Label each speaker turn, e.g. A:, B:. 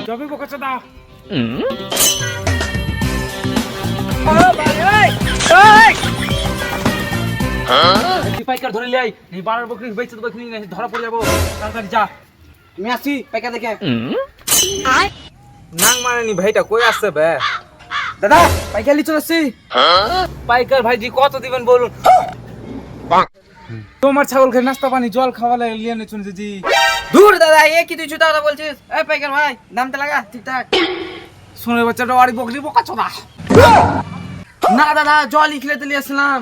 A: যাবে বকাচা দা পাইকার ধরে লাই এই বাড়ার বকরি বেচে দেবো ধরা পড়ে যাবো তাড়াতাড়ি যা
B: আমি আসি পাইকা দেখে
A: নাং মানেনি ভাইটা কই আসছে বে
B: দাদা পাইকা লি চলেছি
A: পাইকার ভাইজি কত দিবেন বলুন তোমার ছাগলকে নাস্তা পানি জল খাওয়ালে লিয়ে নে শুনেছি জি
B: দূর দাদা এ কি তুই জুতা বলছিস এই পাইকার ভাই দামটা লাগা ঠিকঠাক
A: শুনে বাচ্চাটা বাড়ি বকরি বকাচো দা
B: না দাদা জল খেলে তো নিয়ে আসলাম